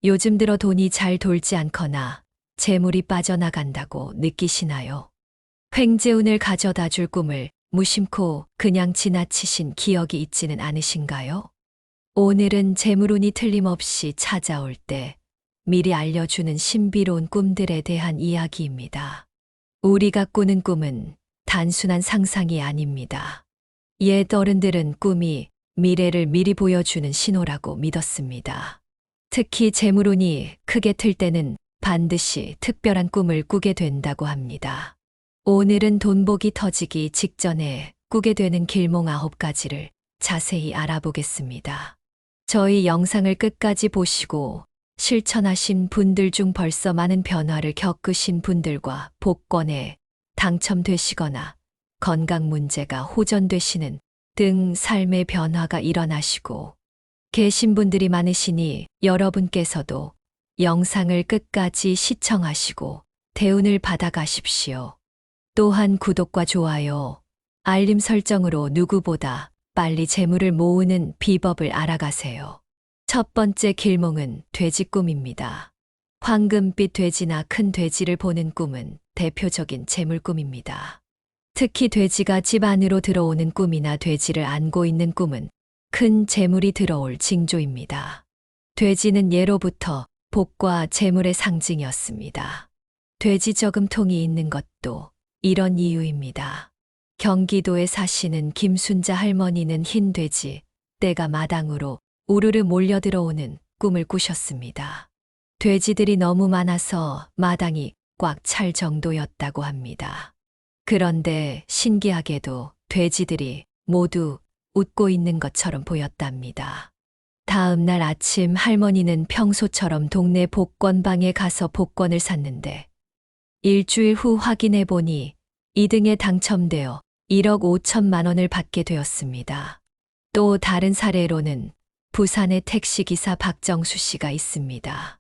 요즘 들어 돈이 잘 돌지 않거나 재물이 빠져나간다고 느끼시나요? 횡재운을 가져다 줄 꿈을 무심코 그냥 지나치신 기억이 있지는 않으신가요? 오늘은 재물운이 틀림없이 찾아올 때 미리 알려주는 신비로운 꿈들에 대한 이야기입니다. 우리가 꾸는 꿈은 단순한 상상이 아닙니다. 옛 어른들은 꿈이 미래를 미리 보여주는 신호라고 믿었습니다. 특히 재물운이 크게 틀 때는 반드시 특별한 꿈을 꾸게 된다고 합니다. 오늘은 돈복이 터지기 직전에 꾸게 되는 길몽 9가지를 자세히 알아보겠습니다. 저희 영상을 끝까지 보시고 실천하신 분들 중 벌써 많은 변화를 겪으신 분들과 복권에 당첨되시거나 건강 문제가 호전되시는 등 삶의 변화가 일어나시고 계신 분들이 많으시니 여러분께서도 영상을 끝까지 시청하시고 대운을 받아가십시오. 또한 구독과 좋아요, 알림 설정으로 누구보다 빨리 재물을 모으는 비법을 알아가세요. 첫 번째 길몽은 돼지 꿈입니다. 황금빛 돼지나 큰 돼지를 보는 꿈은 대표적인 재물 꿈입니다. 특히 돼지가 집 안으로 들어오는 꿈이나 돼지를 안고 있는 꿈은 큰 재물이 들어올 징조입니다. 돼지는 예로부터 복과 재물의 상징이었습니다. 돼지 저금통이 있는 것도 이런 이유입니다. 경기도에 사시는 김순자 할머니는 흰 돼지, 떼가 마당으로 우르르 몰려 들어오는 꿈을 꾸셨습니다. 돼지들이 너무 많아서 마당이 꽉 찰 정도였다고 합니다. 그런데 신기하게도 돼지들이 모두 웃고 있는 것처럼 보였답니다. 다음 날 아침 할머니는 평소처럼 동네 복권방에 가서 복권을 샀는데 일주일 후 확인해 보니 2등에 당첨되어 1억 5천만 원을 받게 되었습니다. 또 다른 사례로는 부산의 택시기사 박정수 씨가 있습니다.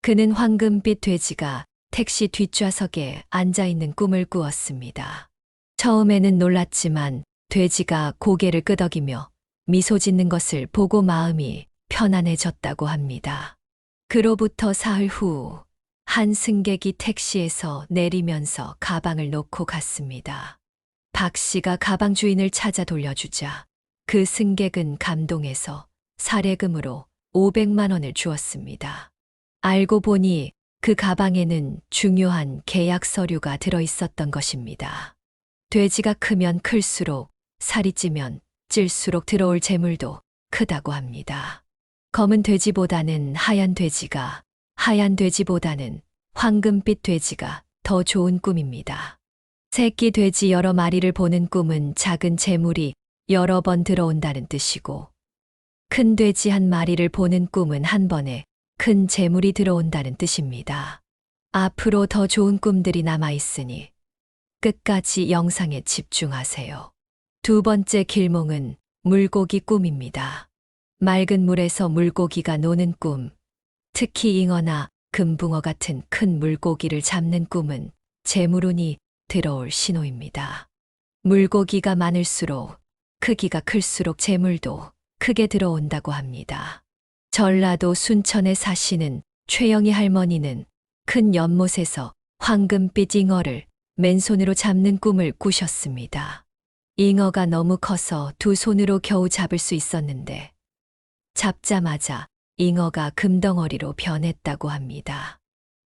그는 황금빛 돼지가 택시 뒷좌석에 앉아 있는 꿈을 꾸었습니다. 처음에는 놀랐지만 돼지가 고개를 끄덕이며 미소 짓는 것을 보고 마음이 편안해졌다고 합니다. 그로부터 사흘 후 한 승객이 택시에서 내리면서 가방을 놓고 갔습니다. 박 씨가 가방 주인을 찾아 돌려주자 그 승객은 감동해서 사례금으로 500만 원을 주었습니다. 알고 보니 그 가방에는 중요한 계약 서류가 들어 있었던 것입니다. 돼지가 크면 클수록 살이 찌면 찔수록 들어올 재물도 크다고 합니다. 검은 돼지보다는 하얀 돼지가, 하얀 돼지보다는 황금빛 돼지가 더 좋은 꿈입니다. 새끼 돼지 여러 마리를 보는 꿈은 작은 재물이 여러 번 들어온다는 뜻이고, 큰 돼지 한 마리를 보는 꿈은 한 번에 큰 재물이 들어온다는 뜻입니다. 앞으로 더 좋은 꿈들이 남아 있으니 끝까지 영상에 집중하세요. 두 번째 길몽은 물고기 꿈입니다. 맑은 물에서 물고기가 노는 꿈, 특히 잉어나 금붕어 같은 큰 물고기를 잡는 꿈은 재물운이 들어올 신호입니다. 물고기가 많을수록 크기가 클수록 재물도 크게 들어온다고 합니다. 전라도 순천에 사시는 최영희 할머니는 큰 연못에서 황금빛 잉어를 맨손으로 잡는 꿈을 꾸셨습니다. 잉어가 너무 커서 두 손으로 겨우 잡을 수 있었는데 잡자마자 잉어가 금덩어리로 변했다고 합니다.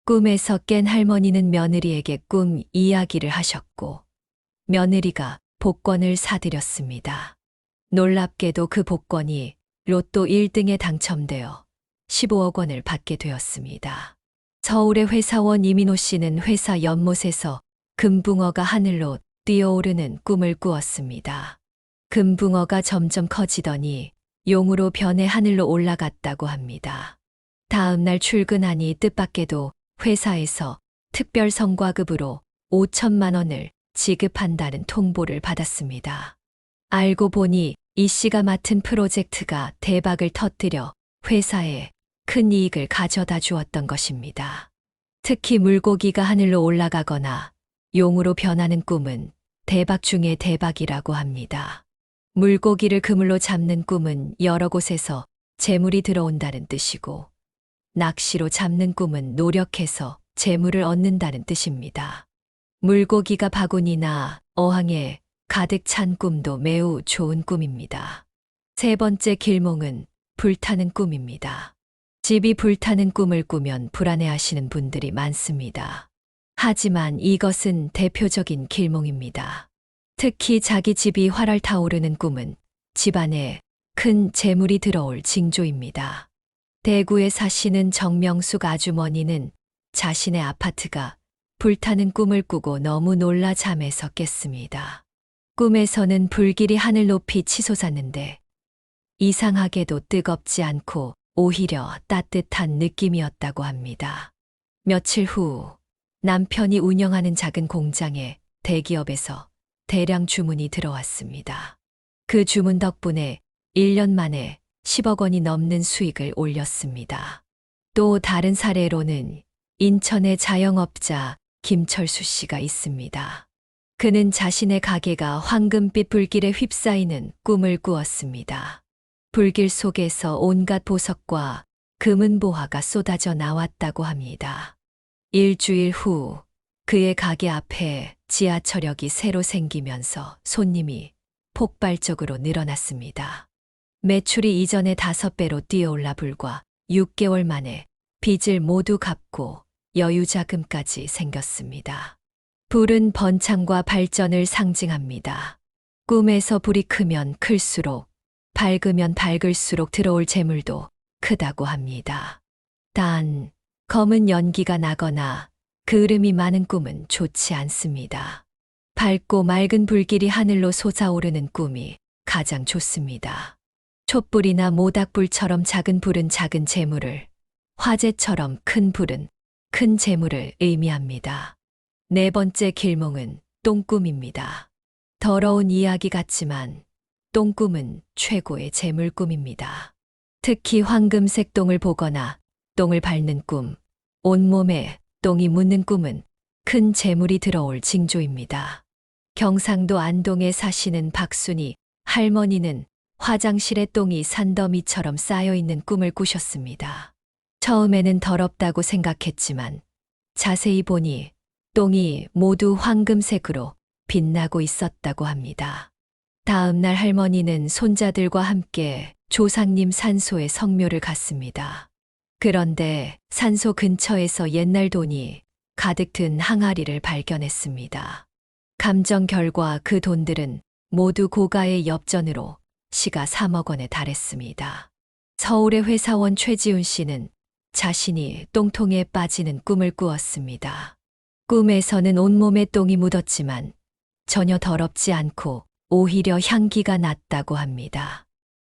꿈에서 깬 할머니는 며느리에게 꿈 이야기를 하셨고 며느리가 복권을 사드렸습니다. 놀랍게도 그 복권이 로또 1등에 당첨되어 15억 원을 받게 되었습니다. 서울의 회사원 이민호 씨는 회사 연못에서 금붕어가 하늘로 뛰어오르는 꿈을 꾸었습니다. 금붕어가 점점 커지더니 용으로 변해 하늘로 올라갔다고 합니다. 다음 날 출근하니 뜻밖에도 회사에서 특별 성과급으로 5천만 원을 지급한다는 통보를 받았습니다. 알고 보니 이 씨가 맡은 프로젝트가 대박을 터뜨려 회사에 큰 이익을 가져다 주었던 것입니다. 특히 물고기가 하늘로 올라가거나 용으로 변하는 꿈은 대박 중의 대박이라고 합니다. 물고기를 그물로 잡는 꿈은 여러 곳에서 재물이 들어온다는 뜻이고 낚시로 잡는 꿈은 노력해서 재물을 얻는다는 뜻입니다. 물고기가 바구니나 어항에 가득 찬 꿈도 매우 좋은 꿈입니다. 세 번째 길몽은 불타는 꿈입니다. 집이 불타는 꿈을 꾸면 불안해하시는 분들이 많습니다. 하지만 이것은 대표적인 길몽입니다. 특히 자기 집이 활활 타오르는 꿈은 집안에 큰 재물이 들어올 징조입니다. 대구에 사시는 정명숙 아주머니는 자신의 아파트가 불타는 꿈을 꾸고 너무 놀라 잠에서 깼습니다. 꿈에서는 불길이 하늘 높이 치솟았는데 이상하게도 뜨겁지 않고 오히려 따뜻한 느낌이었다고 합니다. 며칠 후 남편이 운영하는 작은 공장에 대기업에서 대량 주문이 들어왔습니다. 그 주문 덕분에 1년 만에 10억 원이 넘는 수익을 올렸습니다. 또 다른 사례로는 인천의 자영업자 김철수 씨가 있습니다. 그는 자신의 가게가 황금빛 불길에 휩싸이는 꿈을 꾸었습니다. 불길 속에서 온갖 보석과 금은보화가 쏟아져 나왔다고 합니다. 일주일 후 그의 가게 앞에 지하철역이 새로 생기면서 손님이 폭발적으로 늘어났습니다. 매출이 이전의 5배로 뛰어올라 불과 6개월 만에 빚을 모두 갚고 여유자금까지 생겼습니다. 불은 번창과 발전을 상징합니다. 꿈에서 불이 크면 클수록 밝으면 밝을수록 들어올 재물도 크다고 합니다. 단, 검은 연기가 나거나 그을음이 많은 꿈은 좋지 않습니다. 밝고 맑은 불길이 하늘로 솟아오르는 꿈이 가장 좋습니다. 촛불이나 모닥불처럼 작은 불은 작은 재물을, 화재처럼 큰 불은 큰 재물을 의미합니다. 네 번째 길몽은 똥꿈입니다. 더러운 이야기 같지만 똥꿈은 최고의 재물꿈입니다. 특히 황금색 똥을 보거나 똥을 밟는 꿈, 온몸에 똥이 묻는 꿈은 큰 재물이 들어올 징조입니다. 경상도 안동에 사시는 박순희 할머니는 화장실에 똥이 산더미처럼 쌓여있는 꿈을 꾸셨습니다. 처음에는 더럽다고 생각했지만 자세히 보니 똥이 모두 황금색으로 빛나고 있었다고 합니다. 다음 날 할머니는 손자들과 함께 조상님 산소에 성묘를 갔습니다. 그런데 산소 근처에서 옛날 돈이 가득 든 항아리를 발견했습니다. 감정 결과 그 돈들은 모두 고가의 엽전으로 시가 3억 원에 달했습니다. 서울의 회사원 최지훈 씨는 자신이 똥통에 빠지는 꿈을 꾸었습니다. 꿈에서는 온몸에 똥이 묻었지만 전혀 더럽지 않고 오히려 향기가 났다고 합니다.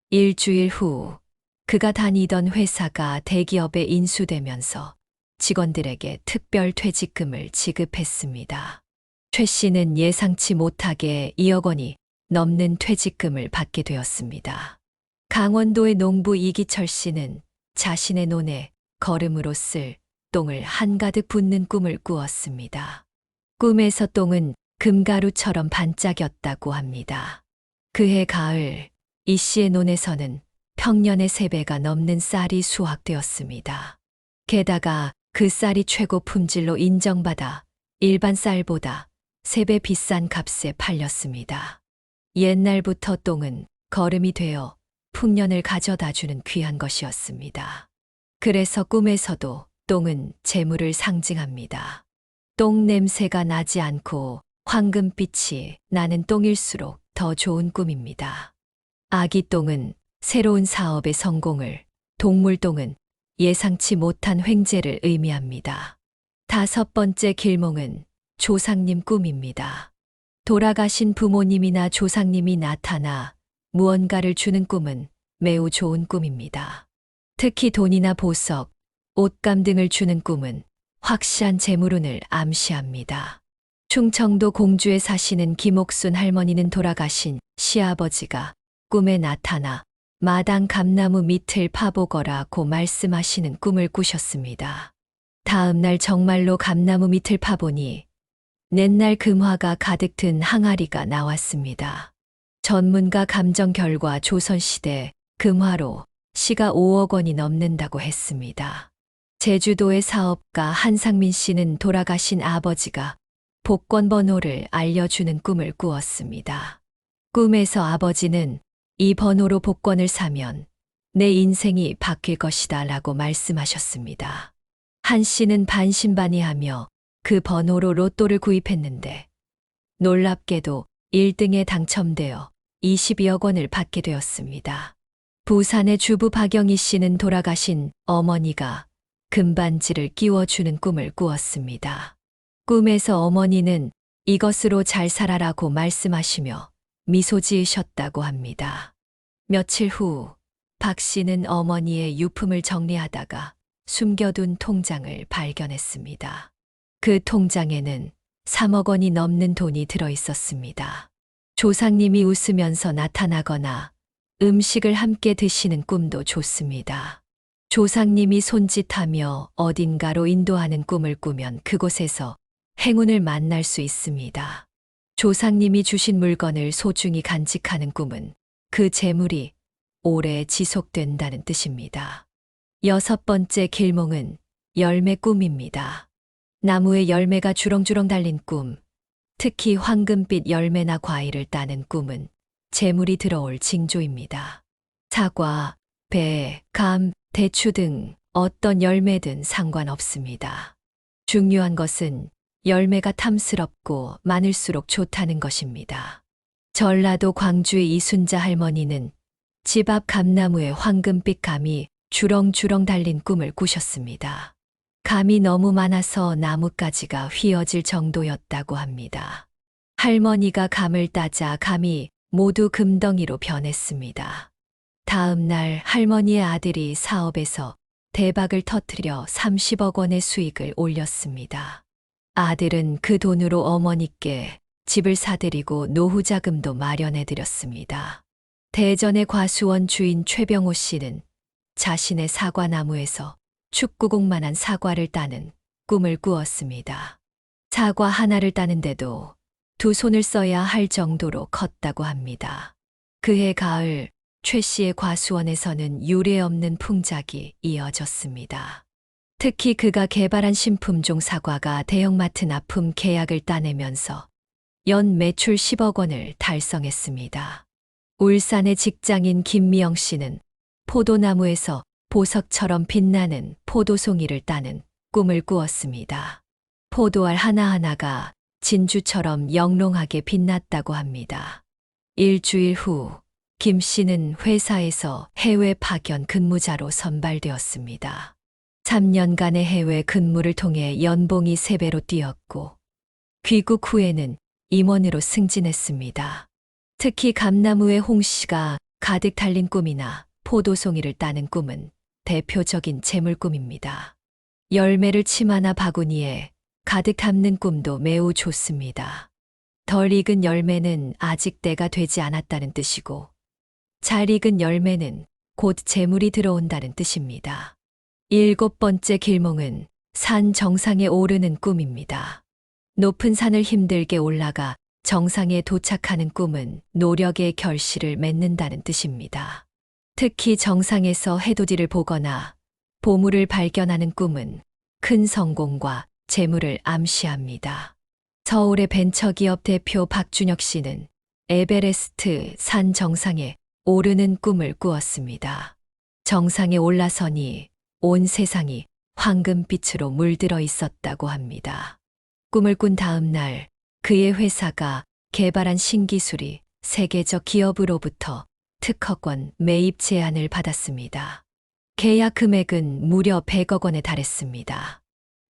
일주일 후 그가 다니던 회사가 대기업에 인수되면서 직원들에게 특별 퇴직금을 지급했습니다. 최 씨는 예상치 못하게 2억 원이 넘는 퇴직금을 받게 되었습니다. 강원도의 농부 이기철 씨는 자신의 논에 거름으로 쓸 똥을 한가득 붓는 꿈을 꾸었습니다. 꿈에서 똥은 금가루처럼 반짝였다고 합니다. 그해 가을 이 씨의 논에서는 평년의 3배가 넘는 쌀이 수확되었습니다. 게다가 그 쌀이 최고 품질로 인정받아 일반 쌀보다 3배 비싼 값에 팔렸습니다. 옛날부터 똥은 거름이 되어 풍년을 가져다주는 귀한 것이었습니다. 그래서 꿈에서도 똥은 재물을 상징합니다. 똥 냄새가 나지 않고 황금빛이 나는 똥일수록 더 좋은 꿈입니다. 아기 똥은 새로운 사업의 성공을, 동물똥은 예상치 못한 횡재를 의미합니다. 5번째 길몽은 조상님 꿈입니다. 돌아가신 부모님이나 조상님이 나타나 무언가를 주는 꿈은 매우 좋은 꿈입니다. 특히 돈이나 보석, 옷감 등을 주는 꿈은 확실한 재물운을 암시합니다. 충청도 공주에 사시는 김옥순 할머니는 돌아가신 시아버지가 꿈에 나타나 마당 감나무 밑을 파보거라고 말씀하시는 꿈을 꾸셨습니다. 다음 날 정말로 감나무 밑을 파보니 옛날 금화가 가득 든 항아리가 나왔습니다. 전문가 감정 결과 조선시대 금화로 시가 5억 원이 넘는다고 했습니다. 제주도의 사업가 한상민 씨는 돌아가신 아버지가 복권 번호를 알려주는 꿈을 꾸었습니다. 꿈에서 아버지는 이 번호로 복권을 사면 내 인생이 바뀔 것이다 라고 말씀하셨습니다. 한 씨는 반신반의하며 그 번호로 로또를 구입했는데 놀랍게도 1등에 당첨되어 22억 원을 받게 되었습니다. 부산의 주부 박영희 씨는 돌아가신 어머니가 금반지를 끼워주는 꿈을 꾸었습니다. 꿈에서 어머니는 이것으로 잘 살아라고 말씀하시며 미소 지으셨다고 합니다. 며칠 후 박 씨는 어머니의 유품을 정리하다가 숨겨둔 통장을 발견했습니다. 그 통장에는 3억 원이 넘는 돈이 들어 있었습니다. 조상님이 웃으면서 나타나거나 음식을 함께 드시는 꿈도 좋습니다. 조상님이 손짓하며 어딘가로 인도하는 꿈을 꾸면 그곳에서 행운을 만날 수 있습니다. 조상님이 주신 물건을 소중히 간직하는 꿈은 그 재물이 오래 지속된다는 뜻입니다. 6번째 길몽은 열매 꿈입니다. 나무에 열매가 주렁주렁 달린 꿈, 특히 황금빛 열매나 과일을 따는 꿈은 재물이 들어올 징조입니다. 사과, 배, 감, 대추 등 어떤 열매든 상관없습니다. 중요한 것은 열매가 탐스럽고 많을수록 좋다는 것입니다. 전라도 광주의 이순자 할머니는 집 앞 감나무에 황금빛 감이 주렁주렁 달린 꿈을 꾸셨습니다. 감이 너무 많아서 나뭇가지가 휘어질 정도였다고 합니다. 할머니가 감을 따자 감이 모두 금덩이로 변했습니다. 다음 날 할머니의 아들이 사업에서 대박을 터뜨려 30억 원의 수익을 올렸습니다. 아들은 그 돈으로 어머니께 집을 사드리고 노후 자금도 마련해 드렸습니다. 대전의 과수원 주인 최병호 씨는 자신의 사과나무에서 축구공만한 사과를 따는 꿈을 꾸었습니다. 사과 하나를 따는데도 2손을 써야 할 정도로 컸다고 합니다. 그해 가을 최 씨의 과수원에서는 유례없는 풍작이 이어졌습니다. 특히 그가 개발한 신품종 사과가 대형마트 납품 계약을 따내면서 연 매출 10억 원을 달성했습니다. 울산의 직장인 김미영 씨는 포도나무에서 보석처럼 빛나는 포도송이를 따는 꿈을 꾸었습니다. 포도알 하나하나가 진주처럼 영롱하게 빛났다고 합니다. 일주일 후 김 씨는 회사에서 해외 파견 근무자로 선발되었습니다. 3년간의 해외 근무를 통해 연봉이 3배로 뛰었고 귀국 후에는 임원으로 승진했습니다. 특히 감나무의 홍씨가 가득 달린 꿈이나 포도송이를 따는 꿈은 대표적인 재물꿈입니다. 열매를 치마나 바구니에 가득 담는 꿈도 매우 좋습니다. 덜 익은 열매는 아직 때가 되지 않았다는 뜻이고 잘 익은 열매는 곧 재물이 들어온다는 뜻입니다. 7번째 길몽은 산 정상에 오르는 꿈입니다. 높은 산을 힘들게 올라가 정상에 도착하는 꿈은 노력의 결실을 맺는다는 뜻입니다. 특히 정상에서 해돋이를 보거나 보물을 발견하는 꿈은 큰 성공과 재물을 암시합니다. 서울의 벤처기업 대표 박준혁 씨는 에베레스트 산 정상에 오르는 꿈을 꾸었습니다. 정상에 올라서니 온 세상이 황금빛으로 물들어 있었다고 합니다. 꿈을 꾼 다음 날 그의 회사가 개발한 신기술이 세계적 기업으로부터 특허권 매입 제안을 받았습니다. 계약 금액은 무려 100억 원에 달했습니다.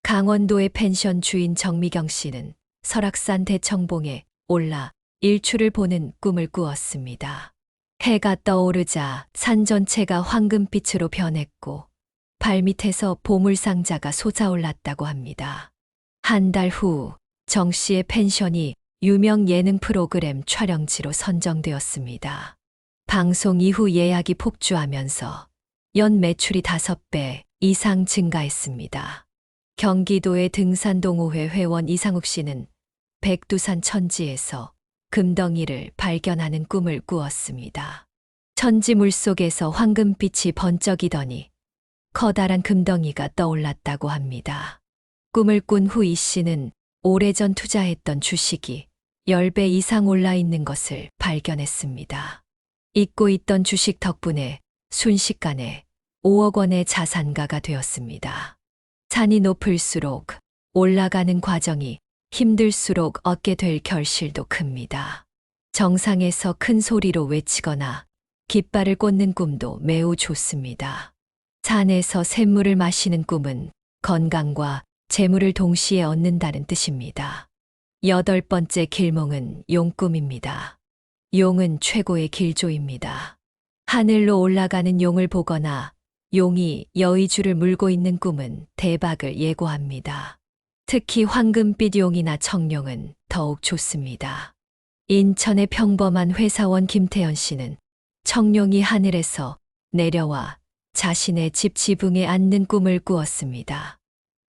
강원도의 펜션 주인 정미경 씨는 설악산 대청봉에 올라 일출을 보는 꿈을 꾸었습니다. 해가 떠오르자 산 전체가 황금빛으로 변했고 발밑에서 보물상자가 솟아올랐다고 합니다. 한 달 후 정 씨의 펜션이 유명 예능 프로그램 촬영지로 선정되었습니다. 방송 이후 예약이 폭주하면서 연 매출이 5배 이상 증가했습니다. 경기도의 등산동호회 회원 이상욱 씨는 백두산 천지에서 금덩이를 발견하는 꿈을 꾸었습니다. 천지 물속에서 황금빛이 번쩍이더니 커다란 금덩이가 떠올랐다고 합니다. 꿈을 꾼 후 이 씨는 오래전 투자했던 주식이 10배 이상 올라 있는 것을 발견했습니다. 잊고 있던 주식 덕분에 순식간에 5억 원의 자산가가 되었습니다. 산이 높을수록 올라가는 과정이 힘들수록 얻게 될 결실도 큽니다. 정상에서 큰 소리로 외치거나 깃발을 꽂는 꿈도 매우 좋습니다. 산에서 샘물을 마시는 꿈은 건강과 재물을 동시에 얻는다는 뜻입니다. 8번째 길몽은 용꿈입니다. 용은 최고의 길조입니다. 하늘로 올라가는 용을 보거나 용이 여의주를 물고 있는 꿈은 대박을 예고합니다. 특히 황금빛 용이나 청룡은 더욱 좋습니다. 인천의 평범한 회사원 김태연 씨는 청룡이 하늘에서 내려와 자신의 집 지붕에 앉는 꿈을 꾸었습니다.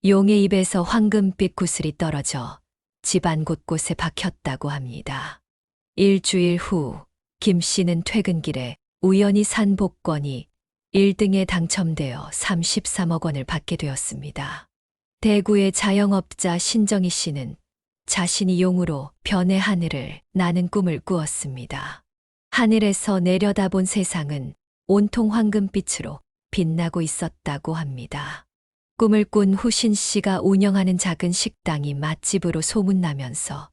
용의 입에서 황금빛 구슬이 떨어져 집안 곳곳에 박혔다고 합니다. 일주일 후 김 씨는 퇴근길에 우연히 산 복권이 1등에 당첨되어 33억 원을 받게 되었습니다. 대구의 자영업자 신정희 씨는 자신이 용으로 변의 하늘을 나는 꿈을 꾸었습니다. 하늘에서 내려다본 세상은 온통 황금빛으로 빛나고 있었다고 합니다. 꿈을 꾼 후 신 씨가 운영하는 작은 식당이 맛집으로 소문나면서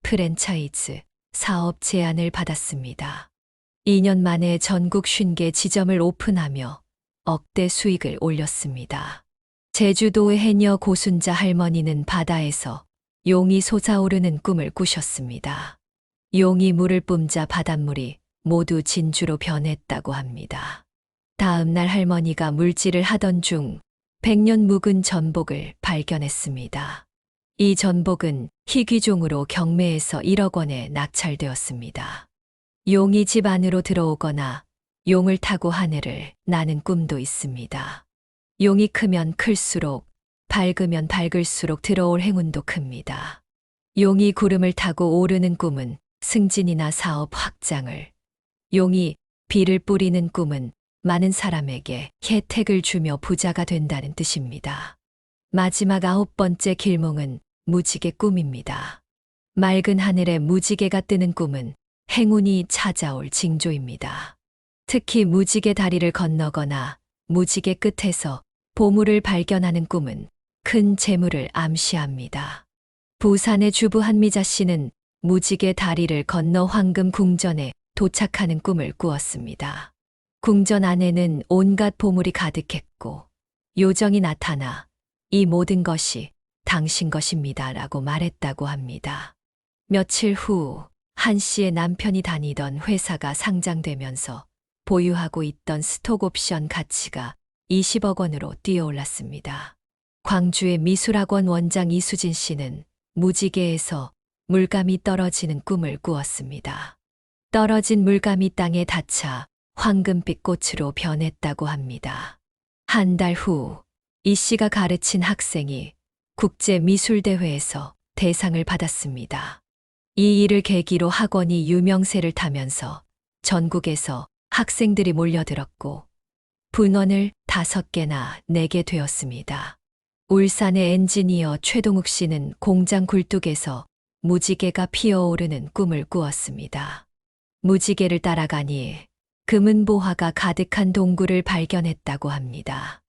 프랜차이즈 사업 제안을 받았습니다. 2년 만에 전국 50개 지점을 오픈하며 억대 수익을 올렸습니다. 제주도의 해녀 고순자 할머니는 바다에서 용이 솟아오르는 꿈을 꾸셨습니다. 용이 물을 뿜자 바닷물이 모두 진주로 변했다고 합니다. 다음 날 할머니가 물질을 하던 중 100년 묵은 전복을 발견했습니다. 이 전복은 희귀종으로 경매에서 1억 원에 낙찰되었습니다. 용이 집 안으로 들어오거나 용을 타고 하늘을 나는 꿈도 있습니다. 용이 크면 클수록 밝으면 밝을수록 들어올 행운도 큽니다. 용이 구름을 타고 오르는 꿈은 승진이나 사업 확장을, 용이 비를 뿌리는 꿈은 많은 사람에게 혜택을 주며 부자가 된다는 뜻입니다. 마지막 9번째 길몽은 무지개 꿈입니다. 맑은 하늘에 무지개가 뜨는 꿈은 행운이 찾아올 징조입니다. 특히 무지개 다리를 건너거나 무지개 끝에서 보물을 발견하는 꿈은 큰 재물을 암시합니다. 부산의 주부 한미자 씨는 무지개 다리를 건너 황금 궁전에 도착하는 꿈을 꾸었습니다. 궁전 안에는 온갖 보물이 가득했고 요정이 나타나 이 모든 것이 당신 것입니다 라고 말했다고 합니다. 며칠 후 한 씨의 남편이 다니던 회사가 상장되면서 보유하고 있던 스톡옵션 가치가 20억 원으로 뛰어올랐습니다. 광주의 미술학원 원장 이수진 씨는 무지개에서 물감이 떨어지는 꿈을 꾸었습니다. 떨어진 물감이 땅에 닿자 황금빛 꽃으로 변했다고 합니다. 한 달 후 이 씨가 가르친 학생이 국제미술대회에서 대상을 받았습니다. 이 일을 계기로 학원이 유명세를 타면서 전국에서 학생들이 몰려들었고 분원을 5개나 내게 되었습니다. 울산의 엔지니어 최동욱 씨는 공장 굴뚝에서 무지개가 피어오르는 꿈을 꾸었습니다. 무지개를 따라가니 금은보화가 가득한 동굴을 발견했다고 합니다.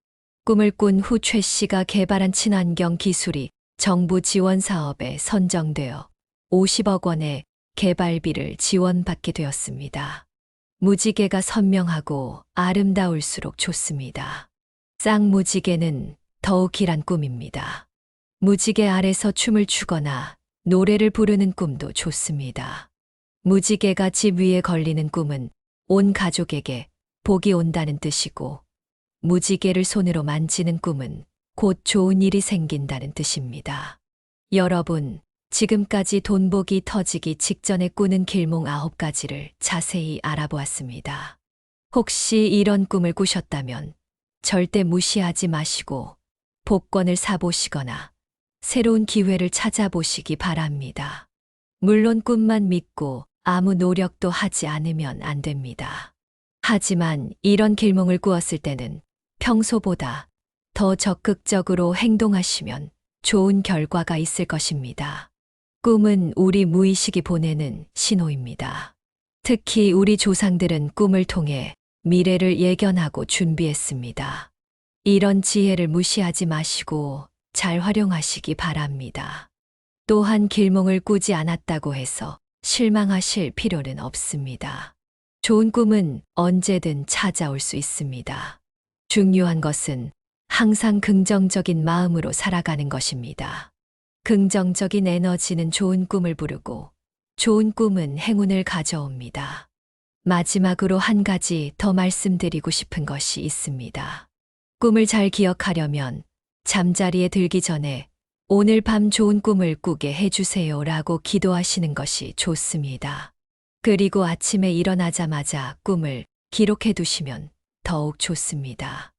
꿈을 꾼 후 최 씨가 개발한 친환경 기술이 정부 지원 사업에 선정되어 50억 원의 개발비를 지원받게 되었습니다. 무지개가 선명하고 아름다울수록 좋습니다. 쌍무지개는 더욱 길한 꿈입니다. 무지개 아래서 춤을 추거나 노래를 부르는 꿈도 좋습니다. 무지개가 집 위에 걸리는 꿈은 온 가족에게 복이 온다는 뜻이고 무지개를 손으로 만지는 꿈은 곧 좋은 일이 생긴다는 뜻입니다. 여러분, 지금까지 돈복이 터지기 직전에 꾸는 길몽 9가지를 자세히 알아보았습니다. 혹시 이런 꿈을 꾸셨다면 절대 무시하지 마시고 복권을 사보시거나 새로운 기회를 찾아보시기 바랍니다. 물론 꿈만 믿고 아무 노력도 하지 않으면 안 됩니다. 하지만 이런 길몽을 꾸었을 때는 평소보다 더 적극적으로 행동하시면 좋은 결과가 있을 것입니다. 꿈은 우리 무의식이 보내는 신호입니다. 특히 우리 조상들은 꿈을 통해 미래를 예견하고 준비했습니다. 이런 지혜를 무시하지 마시고 잘 활용하시기 바랍니다. 또한 길몽을 꾸지 않았다고 해서 실망하실 필요는 없습니다. 좋은 꿈은 언제든 찾아올 수 있습니다. 중요한 것은 항상 긍정적인 마음으로 살아가는 것입니다. 긍정적인 에너지는 좋은 꿈을 부르고 좋은 꿈은 행운을 가져옵니다. 마지막으로 한 가지 더 말씀드리고 싶은 것이 있습니다. 꿈을 잘 기억하려면 잠자리에 들기 전에 오늘 밤 좋은 꿈을 꾸게 해주세요 라고 기도하시는 것이 좋습니다. 그리고 아침에 일어나자마자 꿈을 기록해 두시면 더욱 좋습니다.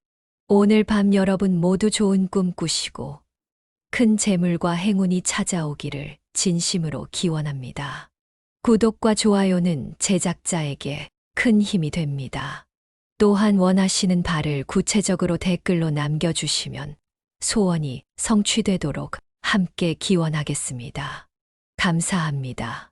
오늘 밤 여러분 모두 좋은 꿈 꾸시고 큰 재물과 행운이 찾아오기를 진심으로 기원합니다. 구독과 좋아요는 제작자에게 큰 힘이 됩니다. 또한 원하시는 바를 구체적으로 댓글로 남겨주시면 소원이 성취되도록 함께 기원하겠습니다. 감사합니다.